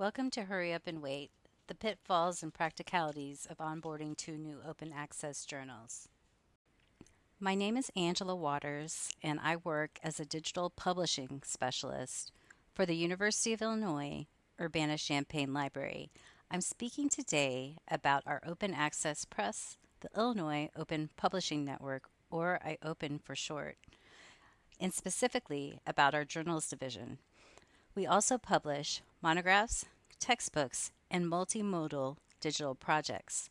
Welcome to Hurry Up and Wait, the pitfalls and practicalities of onboarding two new open access journals. My name is Angela Waters, and I work as a digital publishing specialist for the University of Illinois Urbana-Champaign Library. I'm speaking today about our open access press, the Illinois Open Publishing Network, or IOPN for short, and specifically about our journals division. We also publish monographs, textbooks, and multimodal digital projects.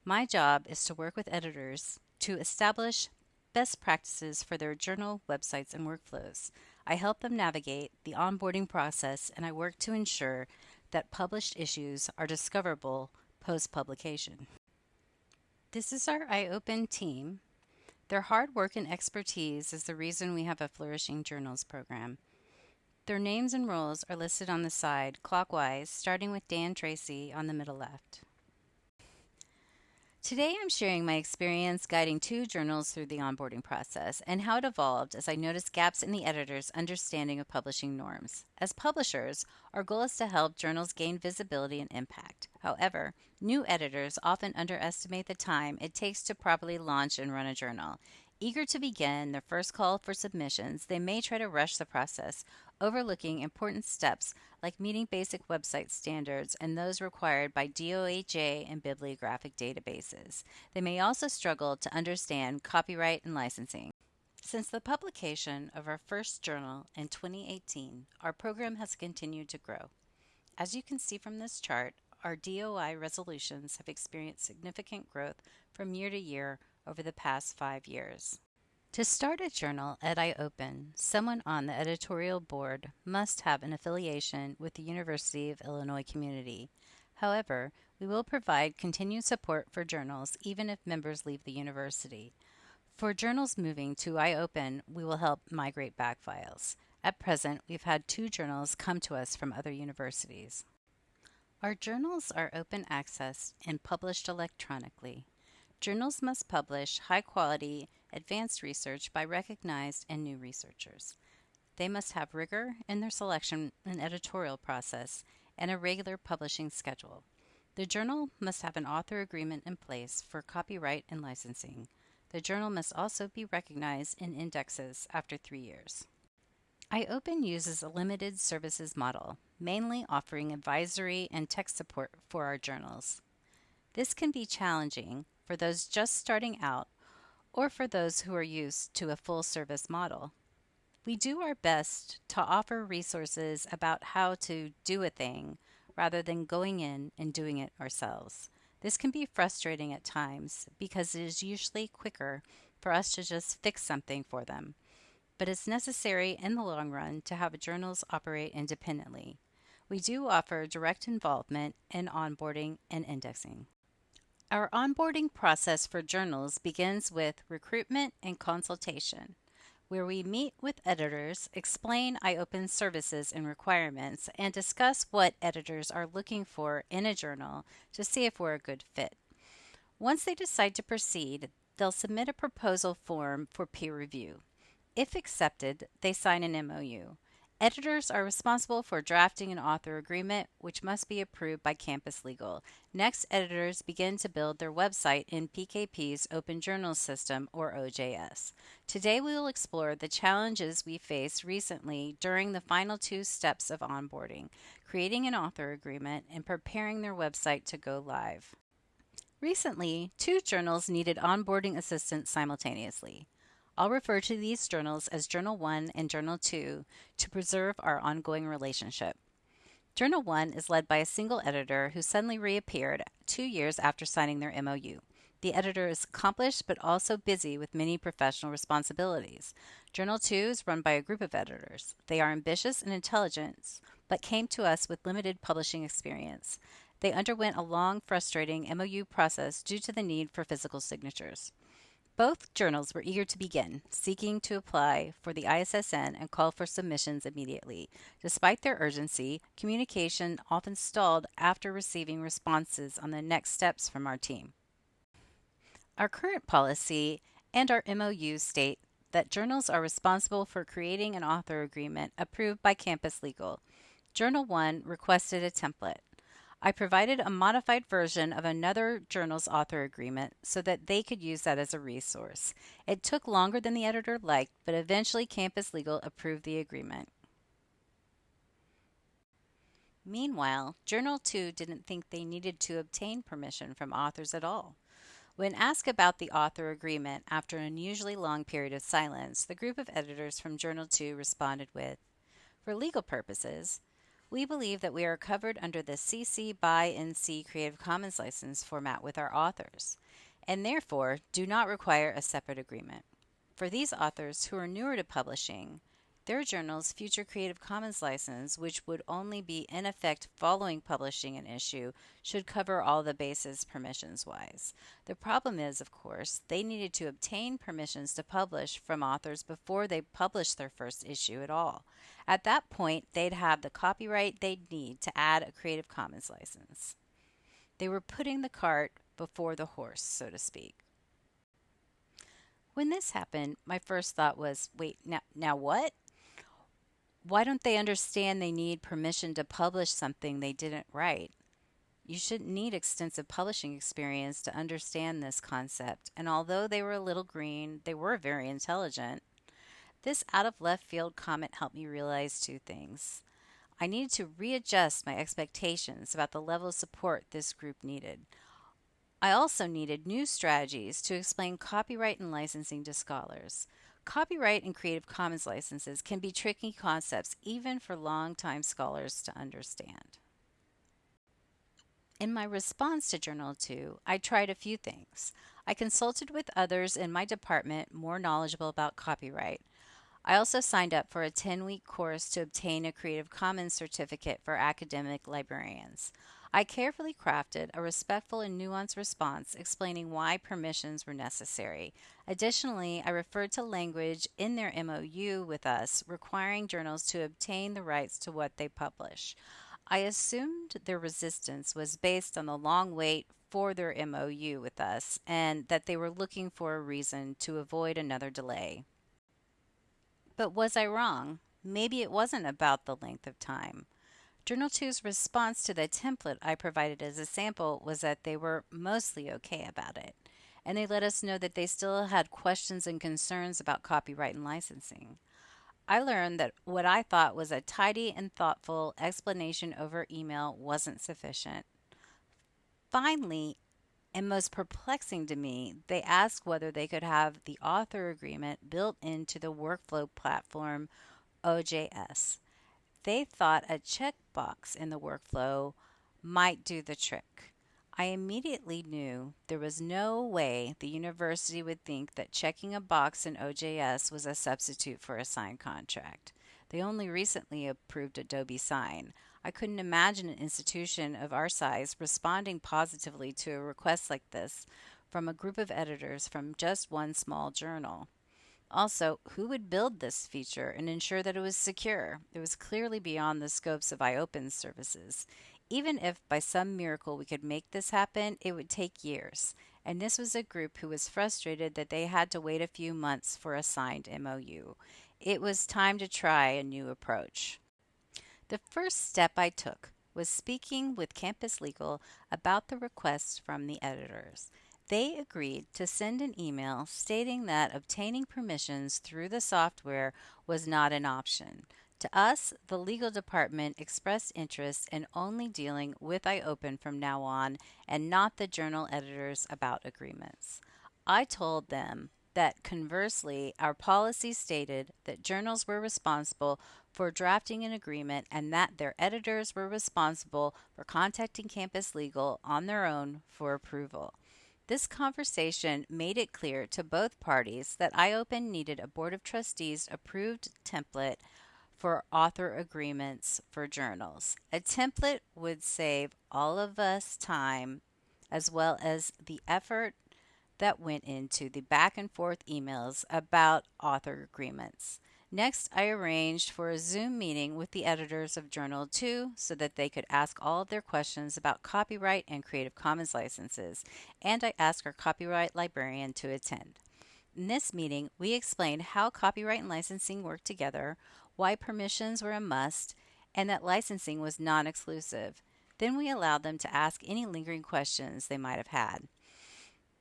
My job is to work with editors to establish best practices for their journal websites and workflows. I help them navigate the onboarding process, and I work to ensure that published issues are discoverable post-publication. This is our IOPN team. Their hard work and expertise is the reason we have a flourishing journals program. Their names and roles are listed on the side, clockwise, starting with Dan Tracy on the middle left. Today I'm sharing my experience guiding two journals through the onboarding process and how it evolved as I noticed gaps in the editor's understanding of publishing norms. As publishers, our goal is to help journals gain visibility and impact. However, new editors often underestimate the time it takes to properly launch and run a journal. Eager to begin their first call for submissions, they may try to rush the process, overlooking important steps like meeting basic website standards and those required by DOAJ and bibliographic databases. They may also struggle to understand copyright and licensing. Since the publication of our first journal in 2018, our program has continued to grow. As you can see from this chart, our DOI resolutions have experienced significant growth from year to year over the past 5 years. To start a journal at IOPN, someone on the editorial board must have an affiliation with the University of Illinois community. However, we will provide continued support for journals even if members leave the university. For journals moving to IOPN, we will help migrate back files. At present, we've had 2 journals come to us from other universities. Our journals are open access and published electronically. Journals must publish high-quality, advanced research by recognized and new researchers. They must have rigor in their selection and editorial process and a regular publishing schedule. The journal must have an author agreement in place for copyright and licensing. The journal must also be recognized in indexes after 3 years. IOPN uses a limited services model, mainly offering advisory and tech support for our journals. This can be challenging for those just starting out or for those who are used to a full-service model. We do our best to offer resources about how to do a thing rather than going in and doing it ourselves. This can be frustrating at times because it is usually quicker for us to just fix something for them, but it's necessary in the long run to have journals operate independently. We do offer direct involvement in onboarding and indexing. Our onboarding process for journals begins with recruitment and consultation, where we meet with editors, explain IOPN services and requirements, and discuss what editors are looking for in a journal to see if we're a good fit. Once they decide to proceed, they'll submit a proposal form for peer review. If accepted, they sign an MOU. Editors are responsible for drafting an author agreement, which must be approved by Campus Legal. Next, editors begin to build their website in PKP's Open Journal System, or OJS. Today, we will explore the challenges we faced recently during the final 2 steps of onboarding, creating an author agreement and preparing their website to go live. Recently, 2 journals needed onboarding assistance simultaneously. I'll refer to these journals as Journal 1 and Journal 2 to preserve our ongoing relationship. Journal 1 is led by a single editor who suddenly reappeared 2 years after signing their MOU. The editor is accomplished but also busy with many professional responsibilities. Journal 2 is run by a group of editors. They are ambitious and intelligent, but came to us with limited publishing experience. They underwent a long, frustrating MOU process due to the need for physical signatures. Both journals were eager to begin, seeking to apply for the ISSN and call for submissions immediately. Despite their urgency, communication often stalled after receiving responses on the next steps from our team. Our current policy and our MOU state that journals are responsible for creating an author agreement approved by Campus Legal. Journal 1 requested a template. I provided a modified version of another journal's author agreement so that they could use that as a resource. It took longer than the editor liked, but eventually Campus Legal approved the agreement. Meanwhile, Journal 2 didn't think they needed to obtain permission from authors at all. When asked about the author agreement after an unusually long period of silence, the group of editors from Journal 2 responded with, "For legal purposes, we believe that we are covered under the CC by NC Creative Commons license format with our authors, and therefore do not require a separate agreement. For these authors who are newer to publishing, their journal's future Creative Commons license, which would only be in effect following publishing an issue, should cover all the bases permissions-wise. The problem is, of course, they needed to obtain permissions to publish from authors before they published their first issue at all. At that point, they'd have the copyright they'd need to add a Creative Commons license. They were putting the cart before the horse, so to speak." When this happened, my first thought was, wait, now what? Why don't they understand they need permission to publish something they didn't write? You shouldn't need extensive publishing experience to understand this concept, and although they were a little green, they were very intelligent. This out of left field comment helped me realize two things. I needed to readjust my expectations about the level of support this group needed. I also needed new strategies to explain copyright and licensing to scholars. Copyright and Creative Commons licenses can be tricky concepts even for longtime scholars to understand. In my response to Journal 2, I tried a few things. I consulted with others in my department more knowledgeable about copyright. I also signed up for a 10-week course to obtain a Creative Commons certificate for academic librarians. I carefully crafted a respectful and nuanced response explaining why permissions were necessary. Additionally, I referred to language in their MOU with us requiring journals to obtain the rights to what they publish. I assumed their resistance was based on the long wait for their MOU with us and that they were looking for a reason to avoid another delay. But was I wrong? Maybe it wasn't about the length of time. Journal 2's response to the template I provided as a sample was that they were mostly okay about it, and they let us know that they still had questions and concerns about copyright and licensing. I learned that what I thought was a tidy and thoughtful explanation over email wasn't sufficient. Finally, and most perplexing to me, they asked whether they could have the author agreement built into the workflow platform OJS. They thought a checkbox in the workflow might do the trick. I immediately knew there was no way the university would think that checking a box in OJS was a substitute for a signed contract. They only recently approved Adobe Sign. I couldn't imagine an institution of our size responding positively to a request like this from a group of editors from just one small journal. Also, who would build this feature and ensure that it was secure? It was clearly beyond the scopes of iOpen's services. Even if by some miracle we could make this happen, it would take years. And this was a group who was frustrated that they had to wait a few months for a signed MOU. It was time to try a new approach. The first step I took was speaking with Campus Legal about the requests from the editors. They agreed to send an email stating that obtaining permissions through the software was not an option. To us, the legal department expressed interest in only dealing with iOpen from now on and not the journal editors about agreements. I told them that conversely, our policy stated that journals were responsible for drafting an agreement and that their editors were responsible for contacting Campus Legal on their own for approval. This conversation made it clear to both parties that iOpen needed a Board of Trustees approved template for author agreements for journals. A template would save all of us time as well as the effort that went into the back and forth emails about author agreements. Next, I arranged for a Zoom meeting with the editors of Journal 2 so that they could ask all of their questions about copyright and Creative Commons licenses, and I asked our copyright librarian to attend. In this meeting, we explained how copyright and licensing work together, why permissions were a must, and that licensing was non-exclusive. Then we allowed them to ask any lingering questions they might have had.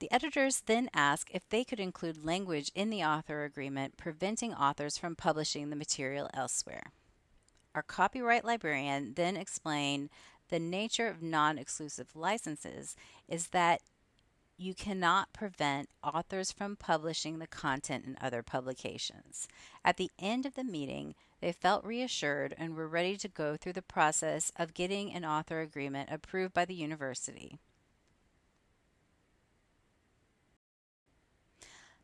The editors then asked if they could include language in the author agreement preventing authors from publishing the material elsewhere. Our copyright librarian then explained the nature of non-exclusive licenses is that you cannot prevent authors from publishing the content in other publications. At the end of the meeting, they felt reassured and were ready to go through the process of getting an author agreement approved by the university.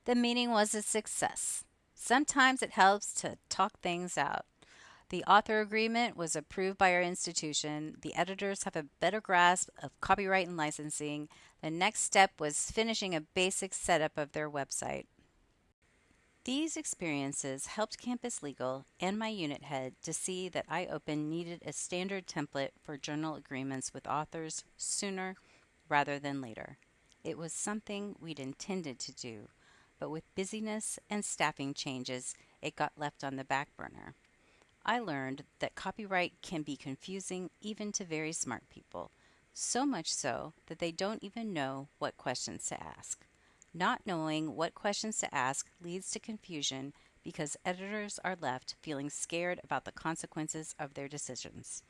The meeting was a success. Sometimes it helps to talk things out. The author agreement was approved by our institution. The editors have a better grasp of copyright and licensing. The next step was finishing a basic setup of their website. These experiences helped Campus Legal and my unit head to see that iOpen needed a standard template for journal agreements with authors sooner rather than later. It was something we'd intended to do, but with busyness and staffing changes, it got left on the back burner. I learned that copyright can be confusing even to very smart people, so much so that they don't even know what questions to ask. Not knowing what questions to ask leads to confusion because editors are left feeling scared about the consequences of their decisions.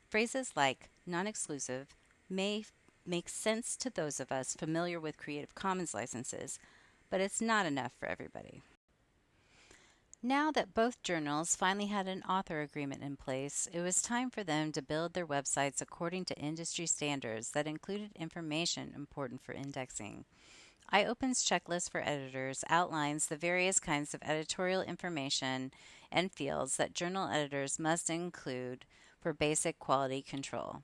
Phrases like non-exclusive may make sense to those of us familiar with Creative Commons licenses, but it's not enough for everybody. Now that both journals finally had an author agreement in place, it was time for them to build their websites according to industry standards that included information important for indexing. iOpen's checklist for editors outlines the various kinds of editorial information and fields that journal editors must include for basic quality control.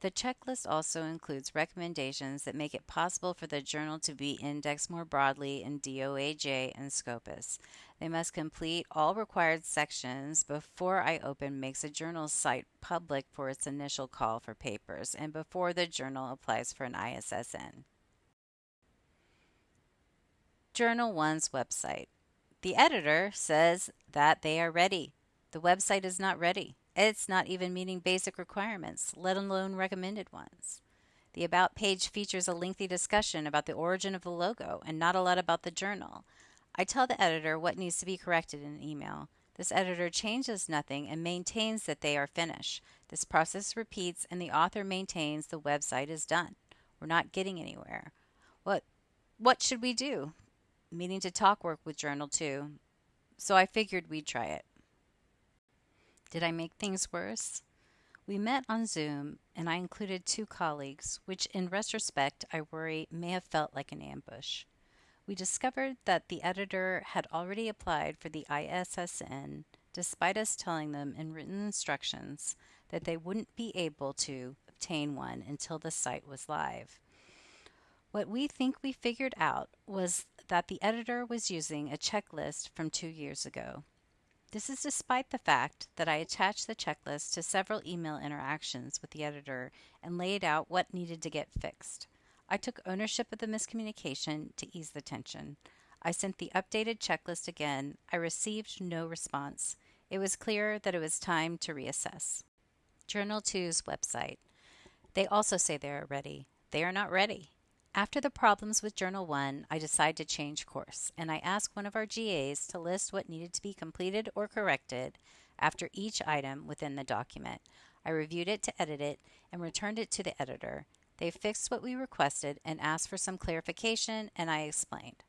The checklist also includes recommendations that make it possible for the journal to be indexed more broadly in DOAJ and Scopus. They must complete all required sections before iOpen makes a journal site public for its initial call for papers and before the journal applies for an ISSN. Journal One's website. The editor says that they are ready. The website is not ready. It's not even meeting basic requirements, let alone recommended ones. The About page features a lengthy discussion about the origin of the logo and not a lot about the journal. I tell the editor what needs to be corrected in an email. This editor changes nothing and maintains that they are finished. This process repeats and the author maintains the website is done. We're not getting anywhere. What should we do? Meeting to talk work with Journal 2, so I figured we'd try it. Did I make things worse? We met on Zoom, and I included 2 colleagues, which in retrospect I worry may have felt like an ambush. We discovered that the editor had already applied for the ISSN, despite us telling them in written instructions that they wouldn't be able to obtain one until the site was live. What we think we figured out was that the editor was using a checklist from 2 years ago. This is despite the fact that I attached the checklist to several email interactions with the editor and laid out what needed to get fixed. I took ownership of the miscommunication to ease the tension. I sent the updated checklist again. I received no response. It was clear that it was time to reassess. Journal 2's website. They also say they are ready. They are not ready. After the problems with Journal 1, I decided to change course, and I asked one of our GAs to list what needed to be completed or corrected after each item within the document. I reviewed it to edit it and returned it to the editor. They fixed what we requested and asked for some clarification, and I explained.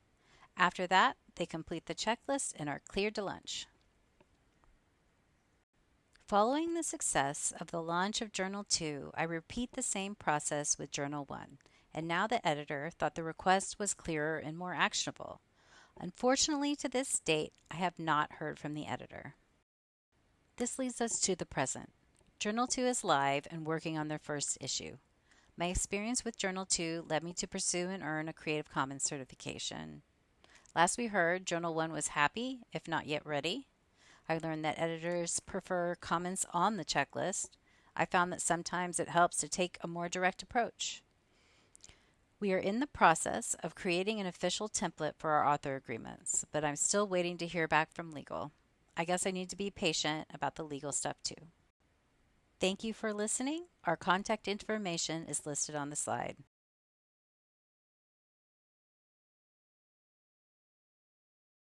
After that, they complete the checklist and are cleared to lunch. Following the success of the launch of Journal 2, I repeat the same process with Journal 1. And now the editor thought the request was clearer and more actionable. Unfortunately, to this date, I have not heard from the editor. This leads us to the present. Journal 2 is live and working on their first issue. My experience with Journal 2 led me to pursue and earn a Creative Commons certification. Last we heard, Journal 1 was happy, if not yet ready. I learned that editors prefer comments on the checklist. I found that sometimes it helps to take a more direct approach. We are in the process of creating an official template for our author agreements, but I'm still waiting to hear back from legal. I guess I need to be patient about the legal stuff too. Thank you for listening. Our contact information is listed on the slide.